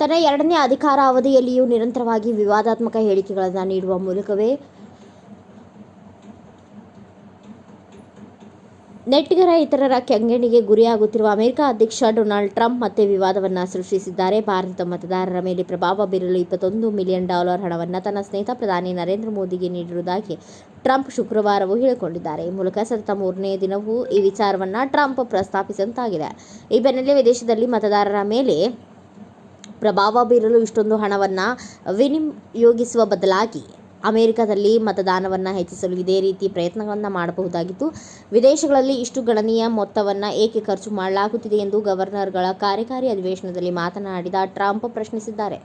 ತನ್ನ ಎರಡನೇ ಅಧಿಕಾರ ಅವಧಿಯಲ್ಲಿಯೂ ನಿರಂತರವಾಗಿ ವಿವಾದಾತ್ಮಕ ಹೇಳಿಕೆಗಳನ್ನು ನೀಡುವ ಮೂಲಕವೇ ನೆಟ್ಟಿಗರ ಇತರರ ಕೆಂಗಣ್ಣಿಗೆ ಗುರಿಯಾಗುತ್ತಿರುವ ಅಮೆರಿಕ ಅಧ್ಯಕ್ಷ ಡೊನಾಲ್ಡ್ ಟ್ರಂಪ್ ಮತ್ತೆ ವಿವಾದವನ್ನು ಸೃಷ್ಟಿಸಿದ್ದಾರೆ. ಭಾರತದ ಮತದಾರರ ಮೇಲೆ ಪ್ರಭಾವ ಬೀರಲು $21 ಮಿಲಿಯನ್ ಹಣವನ್ನು ತನ್ನ ಸ್ನೇಹಿತ ಪ್ರಧಾನಿ ನರೇಂದ್ರ ಮೋದಿಗೆ ನೀಡಿರುವುದಾಗಿ ಟ್ರಂಪ್ ಶುಕ್ರವಾರವೂ ಹೇಳಿಕೊಂಡಿದ್ದಾರೆ. ಈ ಮೂಲಕ ಸತತ 3ನೇ ದಿನವೂ ಈ ವಿಚಾರವನ್ನು ಟ್ರಂಪ್ ಪ್ರಸ್ತಾಪಿಸಿದಂತಾಗಿದೆ. ಈ ಬೆನ್ನಲ್ಲೇ ವಿದೇಶದಲ್ಲಿ ಮತದಾರರ ಮೇಲೆ ಪ್ರಭಾವ ಬೀರಲು ಇಷ್ಟೊಂದು ಹಣವನ್ನು ವಿನಿಯೋಗಿಸುವ ಬದಲಾಗಿ ಅಮೆರಿಕದಲ್ಲಿ ಮತದಾನವನ್ನು ಹೆಚ್ಚಿಸಲು ಇದೇ ರೀತಿ ಪ್ರಯತ್ನಗಳನ್ನು ಮಾಡಬಹುದಾಗಿತ್ತು. ವಿದೇಶಗಳಲ್ಲಿ ಇಷ್ಟು ಗಣನೀಯ ಮೊತ್ತವನ್ನು ಏಕೆ ಖರ್ಚು ಮಾಡಲಾಗುತ್ತಿದೆ ಎಂದು ಗವರ್ನರ್ಗಳ ಕಾರ್ಯಕಾರಿ ಅಧಿವೇಶನದಲ್ಲಿ ಮಾತನಾಡಿದ ಟ್ರಂಪ್ ಪ್ರಶ್ನಿಸಿದ್ದಾರೆ.